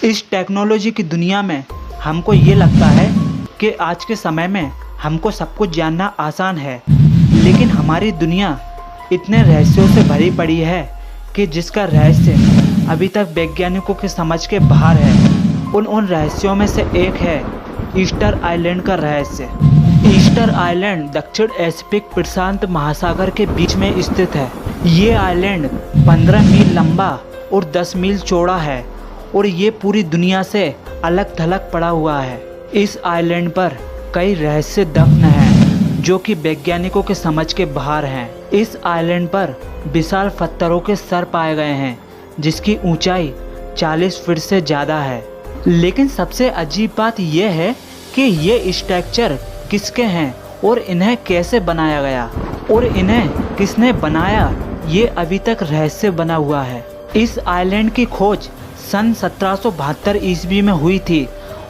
इस टेक्नोलॉजी की दुनिया में हमको ये लगता है कि आज के समय में हमको सब कुछ जानना आसान है, लेकिन हमारी दुनिया इतने रहस्यों से भरी पड़ी है कि जिसका रहस्य अभी तक वैज्ञानिकों की समझ के बाहर है। उन रहस्यों में से एक है ईस्टर आइलैंड का रहस्य। ईस्टर आइलैंड दक्षिण पैसिफिक प्रशांत महासागर के बीच में स्थित है। ये आइलैंड 15 मील लंबा और 10 मील चौड़ा है और ये पूरी दुनिया से अलग थलग पड़ा हुआ है। इस आइलैंड पर कई रहस्य दफन हैं जो कि वैज्ञानिकों के समझ के बाहर हैं। इस आइलैंड पर विशाल पत्थरों के सर पाए गए हैं जिसकी ऊंचाई 40 फीट से ज़्यादा है। लेकिन सबसे अजीब बात यह है कि ये स्ट्रक्चर किसके हैं और इन्हें कैसे बनाया गया और इन्हें किसने बनाया, ये अभी तक रहस्य बना हुआ है। इस आइलैंड की खोज सन 1772 ईस्वी में हुई थी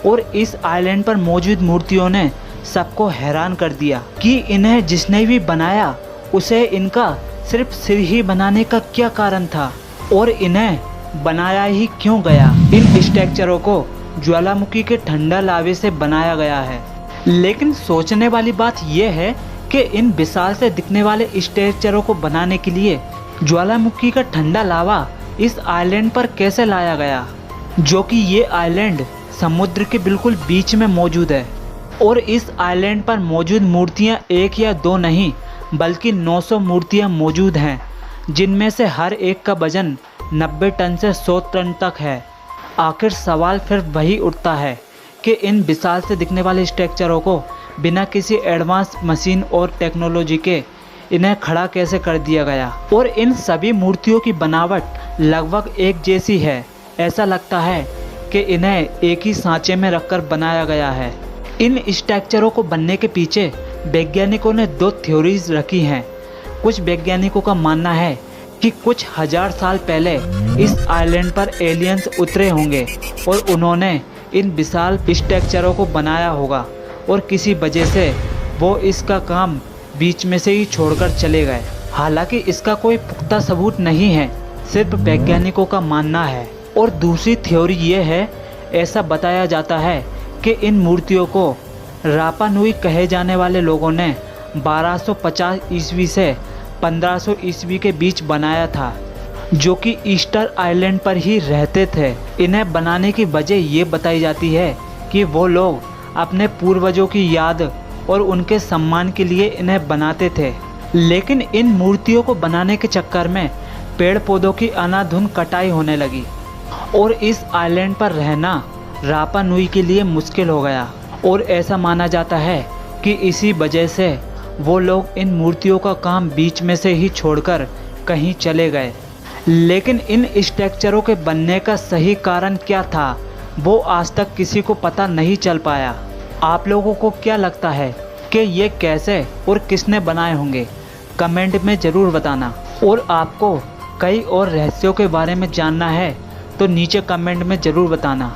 और इस आइलैंड पर मौजूद मूर्तियों ने सबको हैरान कर दिया कि इन्हें जिसने भी बनाया उसे इनका सिर्फ सिर ही बनाने का क्या कारण था और इन्हें बनाया ही क्यों गया। इन स्ट्रक्चरों को ज्वालामुखी के ठंडा लावे से बनाया गया है। लेकिन सोचने वाली बात यह है कि इन विशाल से दिखने वाले स्ट्रक्चरों को बनाने के लिए ज्वालामुखी का ठंडा लावा इस आइलैंड पर कैसे लाया गया, जो कि ये आइलैंड समुद्र के बिल्कुल बीच में मौजूद है। और इस आइलैंड पर मौजूद मूर्तियां एक या दो नहीं बल्कि 900 मूर्तियां मौजूद हैं, जिनमें से हर एक का वजन 90 टन से 100 टन तक है। आखिर सवाल फिर वही उठता है कि इन विशाल से दिखने वाले स्ट्रक्चरों को बिना किसी एडवांस मशीन और टेक्नोलॉजी के इन्हें खड़ा कैसे कर दिया गया। और इन सभी मूर्तियों की बनावट लगभग एक जैसी है। ऐसा लगता है कि इन्हें एक ही सांचे में रखकर बनाया गया है। इन स्ट्रक्चरों को बनने के पीछे वैज्ञानिकों ने 2 थ्योरीज रखी हैं। कुछ वैज्ञानिकों का मानना है कि कुछ हजार साल पहले इस आइलैंड पर एलियंस उतरे होंगे और उन्होंने इन विशाल स्ट्रक्चरों को बनाया होगा और किसी वजह से वो इसका काम बीच में से ही छोड़कर चले गए। हालांकि इसका कोई पुख्ता सबूत नहीं है, सिर्फ वैज्ञानिकों का मानना है। और दूसरी थ्योरी ये है, ऐसा बताया जाता है कि इन मूर्तियों को रापा नुई कहे जाने वाले लोगों ने 1250 ईस्वी से 1500 ईस्वी के बीच बनाया था, जो कि ईस्टर आइलैंड पर ही रहते थे। इन्हें बनाने की वजह ये बताई जाती है कि वो लोग अपने पूर्वजों की याद और उनके सम्मान के लिए इन्हें बनाते थे। लेकिन इन मूर्तियों को बनाने के चक्कर में पेड़ पौधों की अंधाधुंध कटाई होने लगी और इस आइलैंड पर रहना रापा नुई के लिए मुश्किल हो गया। और ऐसा माना जाता है कि इसी वजह से वो लोग इन मूर्तियों का काम बीच में से ही छोड़कर कहीं चले गए। लेकिन इन स्ट्रक्चरों के बनने का सही कारण क्या था, वो आज तक किसी को पता नहीं चल पाया। आप लोगों को क्या लगता है कि ये कैसे और किसने बनाए होंगे? कमेंट में ज़रूर बताना। और आपको कई और रहस्यों के बारे में जानना है तो नीचे कमेंट में ज़रूर बताना।